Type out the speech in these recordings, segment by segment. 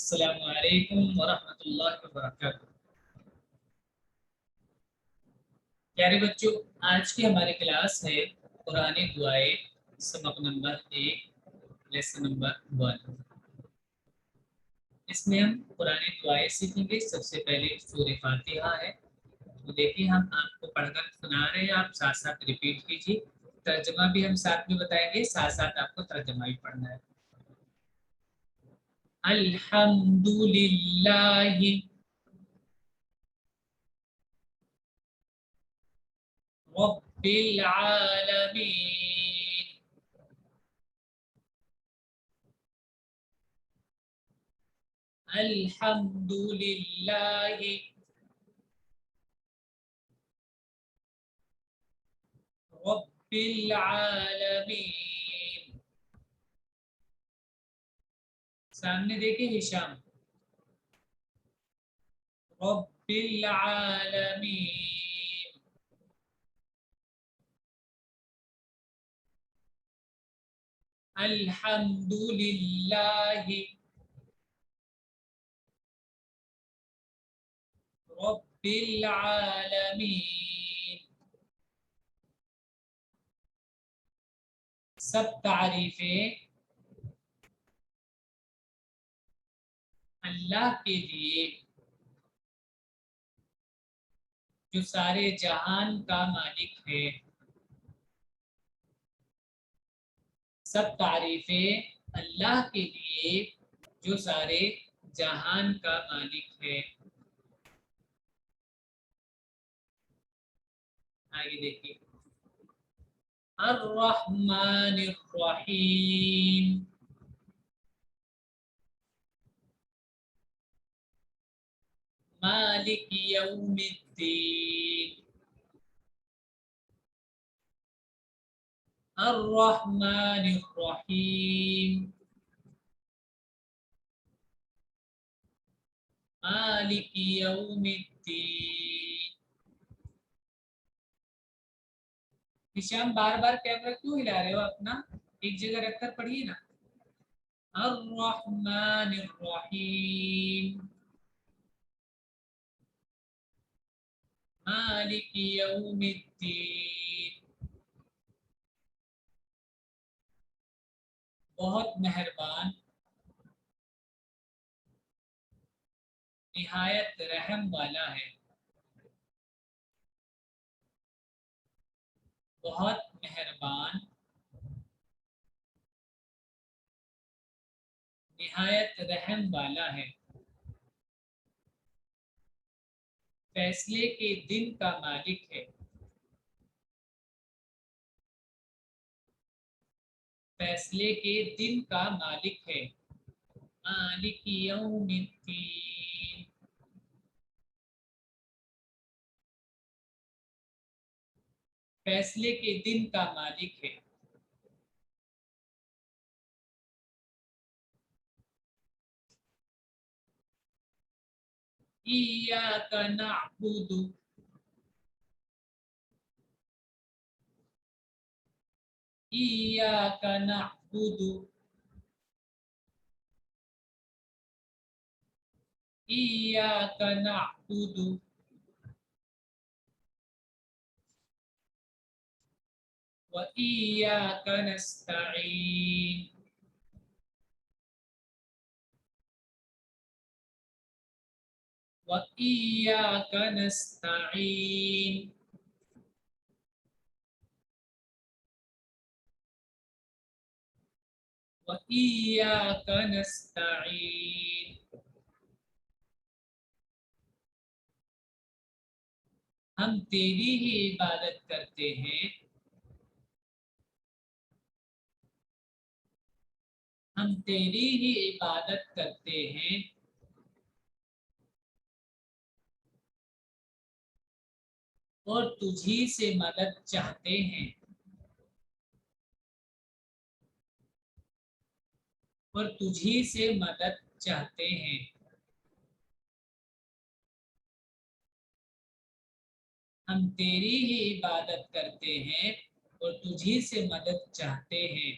السلام علیکم ورحمۃ اللہ وبرکاتہ۔ پیارے بچوں، آج کی ہماری کلاس ہے قرآن دعائیں، سبق نمبر 1، لیسن نمبر 1۔ اس میں ہم قرآن دعائیں سیکھیں گے۔ سب سے پہلے سورہ فاتحہ ہے، تو دیکھیں ہم آپ کو پڑھ کر سنا رہے ہیں، آپ ساتھ ساتھ ریپیٹ کیجیے۔ ترجمہ بھی ہم ساتھ میں بتائیں گے، ساتھ ساتھ آپ کو ترجمہ بھی پڑھنا ہے۔ الحمد للہ رب العالمین، الحمد للہ رب العالمین۔ سامنے دیکھیں ہشام، رب العالمین، الحمد للہ رب العالمین۔ سب تعریفیں اللہ کے لیے جو سارے جہان کا مالک ہے۔ سب تعریفیں اللہ کے لیے جو سارے جہان کا مالک ہے۔ آگے دیکھیے، الرحمن الرحیم، مالک یوم الدین، الرحمن الرحیم، مالک یوم الدین۔ ہشام بار بار کیمرہ کیوں ہلا رہے ہو؟ اپنا ایک جگہ رکھ کر پڑھیے نا۔ الرحمن الرحیم، مالک یوم الدین، بہت مہربان، نہایت رحم والا ہے۔ بہت مہربان، نہایت رحم والا ہے۔ فیصلے کے دن کا مالک ہے۔ فیصلے کے دن کا مالک ہے۔ مالک یوم الدین، فیصلے کے دن کا مالک ہے۔ ایاک نعبد، ایاک نعبد، ایاک نعبد، وإياك نستعين، وإياك نستعين، وإياك نستعين۔ ہم تیری ہی عبادت کرتے ہیں، ہم تیری ہی عبادت کرتے ہیں، اور تجھی سے مدد چاہتے ہیں، اور تجھی سے مدد چاہتے ہیں۔ ہم تیری ہی عبادت کرتے ہیں اور تجھی سے مدد چاہتے ہیں۔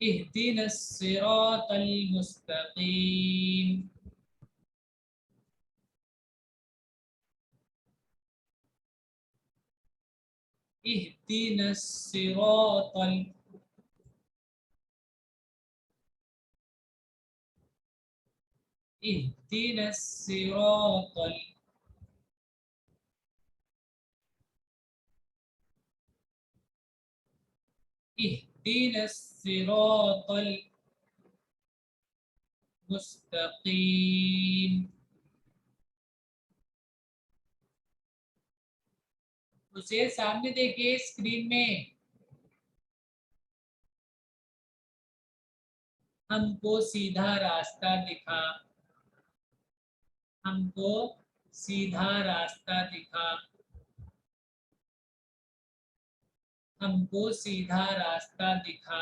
اهدنا الصراط المستقيم. اهدنا الصراط اهدنا الصراط اهدنا الصراط المستقيم. اسے سامنے دیکھیے اسکرین میں. ہم کو سیدھا راستہ دکھا. ہم کو سیدھا راستہ دکھا. ہم کو سیدھا راستہ دکھا.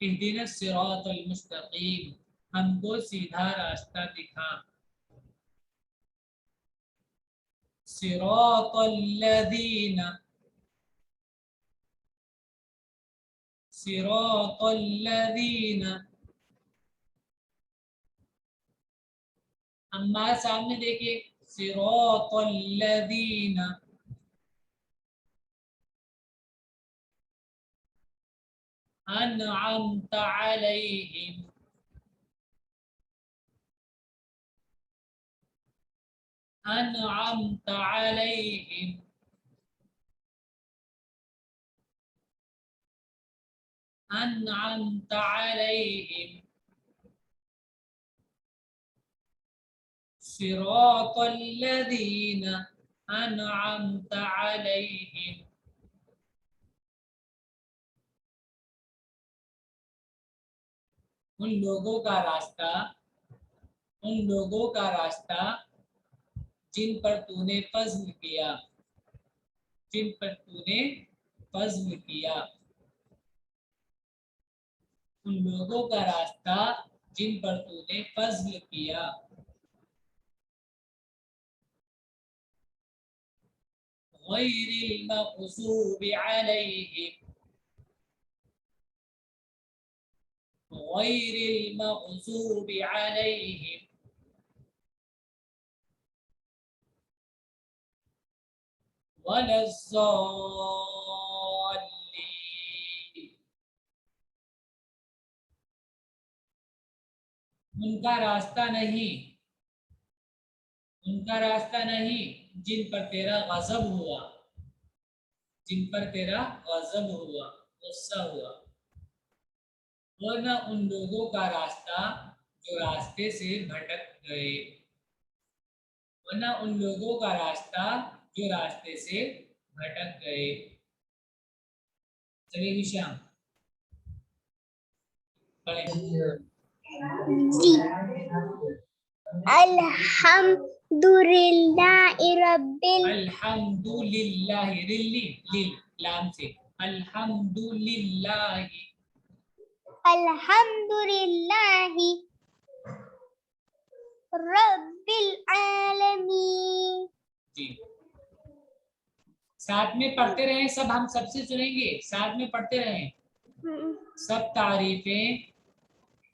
اہدنا الصراط المستقیم. ہم کو سیدھا راستہ دکھا. صراط الذین. صراط الذین. اما سامنے دیکھیے. صراط الذین. انعمت علیہم. انعمت علیہم. انعمت علیہم. صراط الذین انعمت علیہم. ان لوگوں کا راستہ. ان لوگوں کا راستہ جن پر تو نے فضل کیا. جن پر تو نے فضل کیا. ان لوگوں کا راستہ جن پر تو نے فضل کیا. غیر المغضوب علیہم. غیر المغضوب علیہم. ولا الضالین. ان کا راستہ نہیں. ان کا راستہ نہیں جن پر تیرا غضب ہوا. جن پر تیرا غضب ہوا، غصہ ہوا. ورنہ ان لوگوں کا راستہ جو راستے سے بھٹک گئے. ورنہ ان لوگوں کا راستہ جو راستے سے بھٹک گئے. چلیے ہشام پڑھیں. جی. الحمدللہ رب الحمدللہ. رلی لام سے. الحمدللہ. الحمدللہ رب العالمین. جی ساتھ میں پڑھتے رہیں سب. ہم سب سے سنیں گے. ساتھ میں پڑھتے رہیں. سب تعریفیں.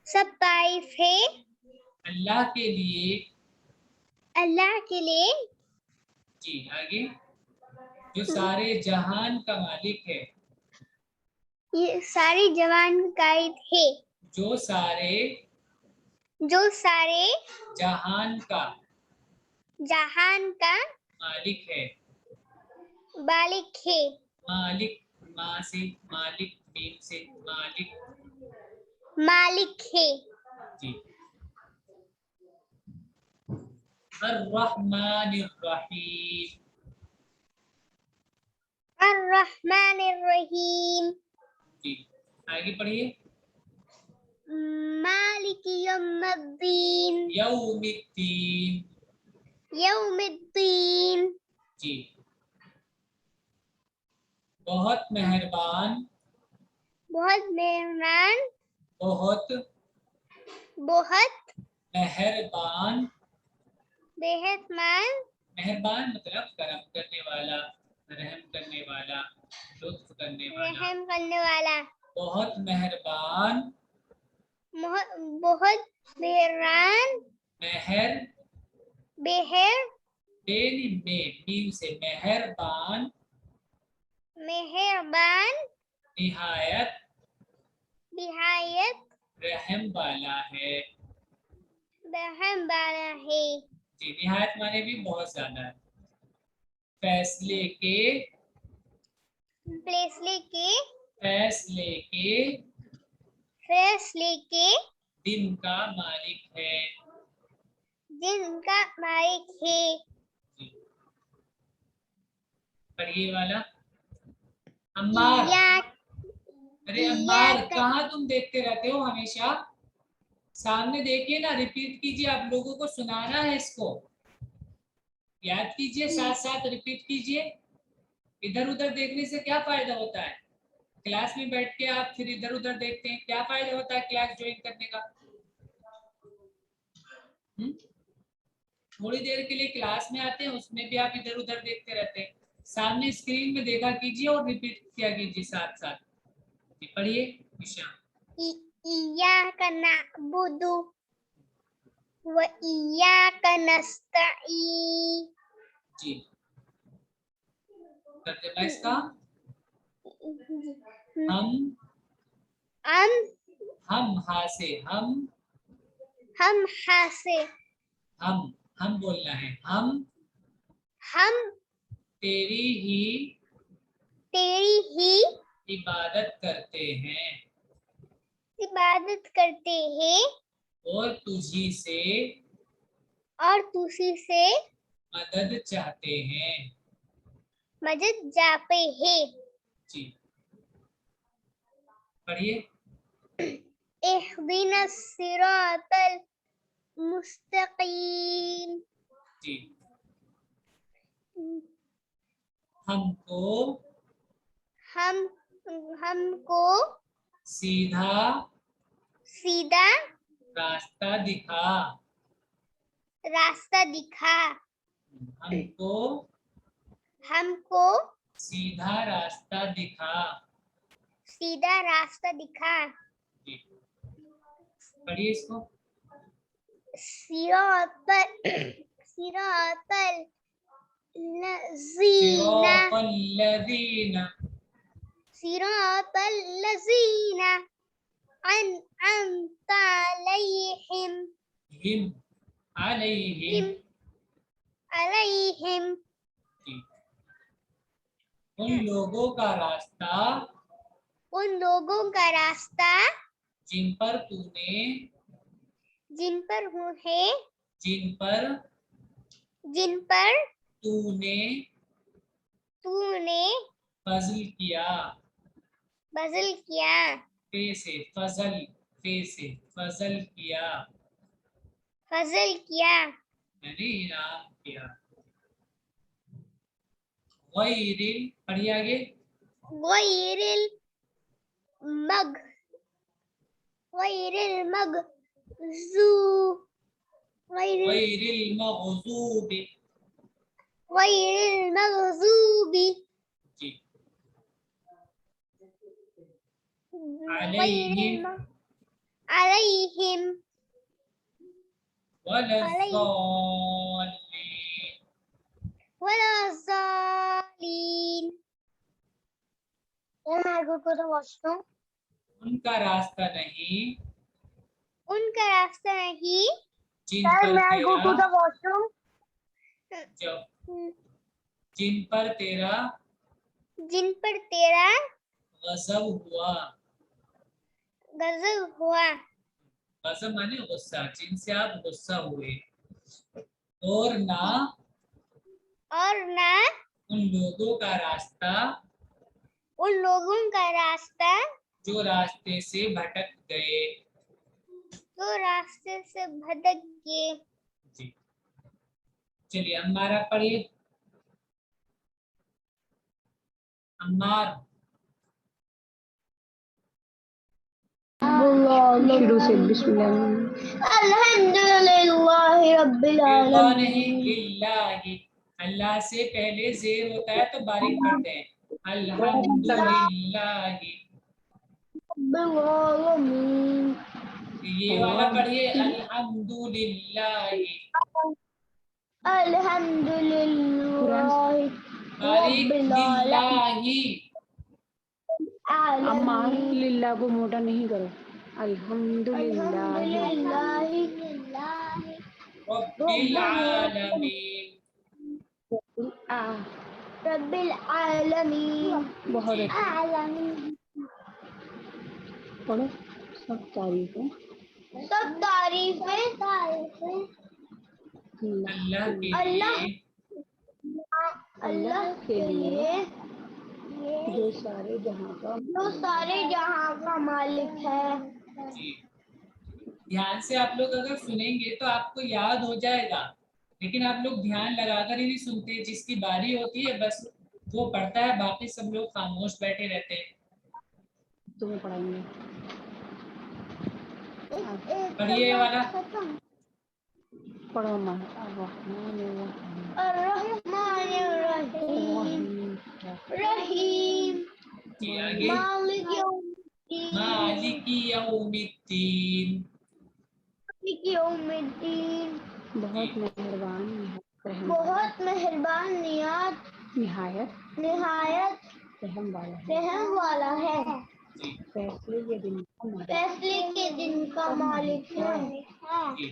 سب تعریفیں اللہ کے لیے. اللہ کے لیے. جی آگے. جو سارے جہان کا مالک ہے. یہ ساری جوان قائد ہے. جو سارے جہان کا جہان کا مالک ہے. بالک ہے. مالک ماں سے. مالک میم سے. مالک. مالک ہے. جی. الرحمن الرحیم. الرحمن الرحیم. جی آگے پڑھیے. مالک یوم الدین. یوم الدین. یوم الدین. جی بہت مہربان. بہت مہربان. بہت مہربان. مہربان. مہربان مطلب کرم کرنے والا، رحم کرنے والا، لطف کرنے والا. رحم کرنے والا. बहुत मेहरबान, बहुत मेहरान, मेहर बेहर, मीम से मेहरबान, मेहरबान, निहायत निहायत रहम वाला है। रहम वाला है। जी, निहायत माने भी बहुत ज्यादा है। फैसले के, फैसले के, फैसले के फैसले के दिन का मालिक है। जिनका मालिक है। जी, पढ़िए वाला। अम्मार, अरे अम्मार कहाँ तुम देखते रहते हो हमेशा? सामने देखिए ना, रिपीट कीजिए, आप लोगों को सुनाना है इसको, याद कीजिए, साथ साथ रिपीट कीजिए। इधर उधर देखने से क्या फायदा होता है? क्लास में बैठ के आप फिर इधर उधर देखते हैं, क्या फायदा होता है क्लास ज्वाइन करने का? थोड़ी देर के लिए क्लास में आते हैं, उसमें भी आप इधर उधर देखते रहते हैं। सामने स्क्रीन में देखा कीजिए और रिपीट किया कीजिए साथ साथ। पढ़िए निशा। इय्याका नअबुदु व इय्याका नस्तईन। जी, तर्जुमा इसका, हम हा से हम हा से हम बोलना है, हम तेरी ही इबादत करते हैं और तुझी से मदद चाहते हैं। जी, पढ़िए। इहदिनस सिरातल मुस्तकीम। जी, हमको सीधा रास्ता दिखा। हमको सीधा रास्ता दिखा। जी, पढ़िए इसको। सिरातल लज़ीना अनअमता अलैहिम। जी, उन लोगों का रास्ता जिन पर तूने फजल किया। फे से फजल किया, यानी इनाम किया। गैरिल, पढ़िए आगे। गैरिल मग़ज़ूबी जी, अलैहिम वलज़ालिन। उनका रास्ता नहीं जिन पर तेरा गज़ब हुआ। गज़ब माने गुस्सा, जिनसे आप गुस्सा हुए। और ना उन लोगों का रास्ता जो रास्ते से भटक गए। जी, चलिए अम्मारा पढ़िए। अम्मार, शुरू से अल्हम्दुलिल्लाहि रब्बिल आलमीन। अल्लाह से पहले जेर होता है तो बारीक पढ़ते हैं। अल्हम्दुलिल्लाहि العالمين ये वाला पढ़िए अल्हम्दुलिल्लाह। अल्हम्दुलिल्लाह बारीक लिल्लाही। अम्मा लिल्लाह को मोटा नहीं करो। अल्हम्दुलिल्लाह रब्बिल आलमीन। रब्बिल आलमीन। बहुत अच्छा पढ़ो। सब तारीफें अल्लाह के अल्लाह लिए अल्लाह के लिए जो सारे जहां का मालिक है। जी। ध्यान से आप लोग अगर सुनेंगे तो आपको याद हो जाएगा, लेकिन आप लोग ध्यान लगाकर ही नहीं सुनते। जिसकी बारी होती है बस वो पढ़ता है, बाकी सब लोग खामोश बैठे रहते हैं। तुम्हें पढ़ाएंगे। पढ़िए ये वाला। पढ़ो माँ। रहीम जी आगे। मालिकी यौमिद्दीन। बहुत मेहरबान निहायत रहम वाला है। जी फैसले के दिन का मालिक है। जी।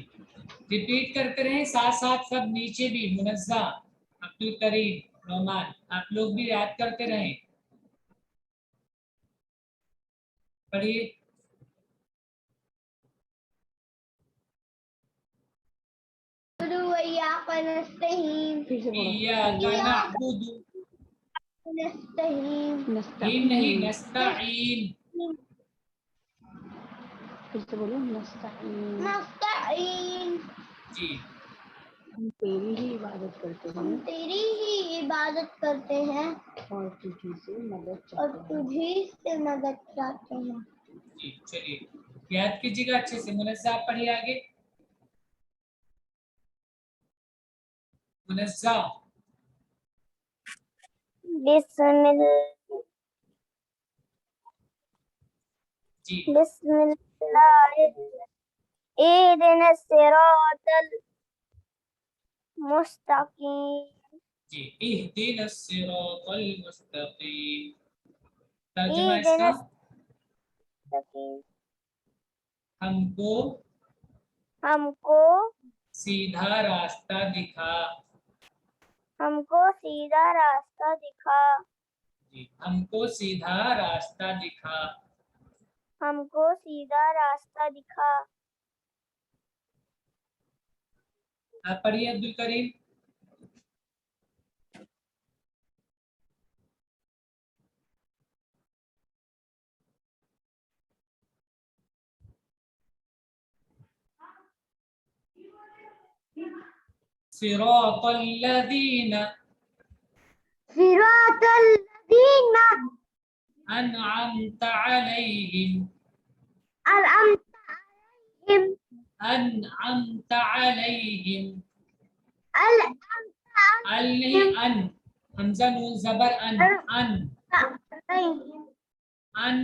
रिपीट करते रहे साथ साथ, सब नीचे भी। मुनज़्ज़ा, अब्दुल करीम, रोमान, आप लोग भी याद करते रहें। पढ़िए। फिर से इय्याका नअबुदु। ईन नहीं, नस्तईन। फिर से बोलो नस्तईन। जी हम तेरी ही इबादत करते हैं और तुझी से मदद चाहते हैं। जी। चलिए याद कीजिएगा अच्छे से। मुनज़्ज़ा आप पढ़िए आगे। मुनज़्ज़ा। जी जी। इहदिनस सिरातल मुस्तकीम। तर्जुमा इसका, हमको सीधा रास्ता दिखा। जी, हमको सीधा रास्ता दिखा। आप पढ़िए अब्दुल करीम। सिरातल लज़ीना अनअमता अलैहिम। अनअमता अलैहिम। अल नहीं, अन। हमजा नून जबर अन। अन अन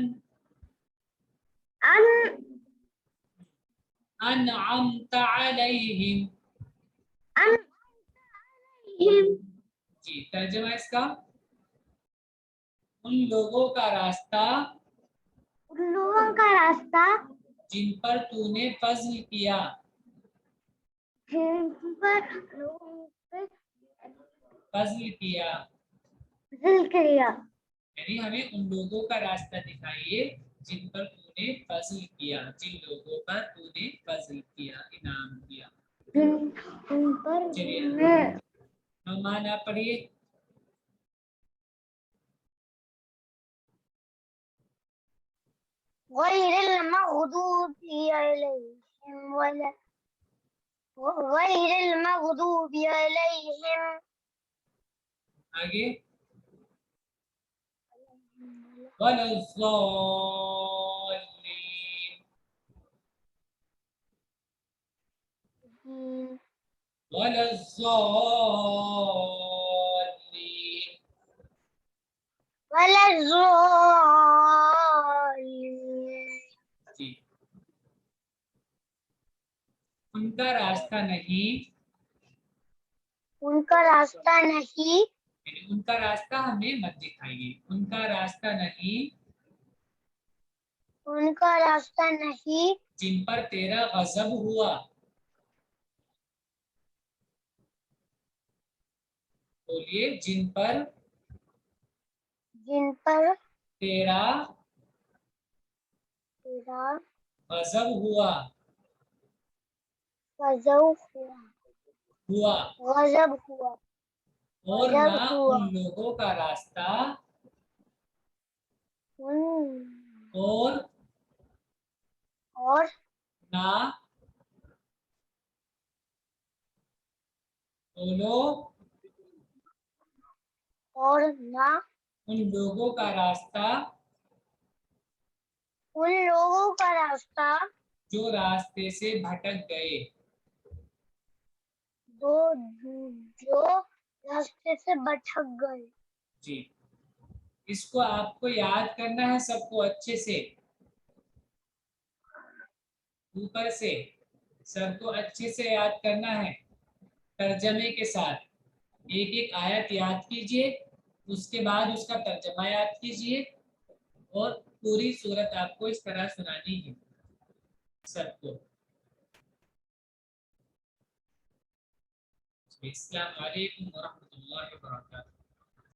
अनअमता अलैहिम। जी। तर्जुमा इसका, उन लोगों का रास्ता जिन पर तूने फज़्ल किया। फज़्ल किया यानी हमें उन लोगों का रास्ता दिखाइए जिन पर तूने फज़्ल किया। जिन लोगों पर तूने फज़्ल किया, इनाम किया। चलिए नौमान आप पढ़िए। غير المغضوب عليهم आगे। वलज़्ज़ालिन। वलज़्ज़ालिन। ولا الضالين उनका रास्ता नहीं, उनका रास्ता नहीं, यानी उनका रास्ता हमें मत दिखाइए, उनका रास्ता नहीं उनका रास्ता नहीं, जिन पर तेरा गजब हुआ। बोलिए, जिन पर जिन पर तेरा तेरा गजब हुआ। गजब हुआ, हुआ गजब हुआ, और गजब ना हुआ, उन लोगों का रास्ता, और ना बोलो, और ना उन लोगों का रास्ता उन लोगों का रास्ता जो रास्ते से भटक गए। जो रास्ते से भटक गए। जी, इसको आपको याद करना है सबको अच्छे से, ऊपर से सर को अच्छे से याद करना है तर्जमे के साथ। एक एक आयत याद कीजिए, उसके बाद उसका तर्जमा याद कीजिए और पूरी सूरत आपको इस तरह सुनानी है सबको। अस्सलाम वालेकुम व रहमतुल्लाहि व बरकातहू।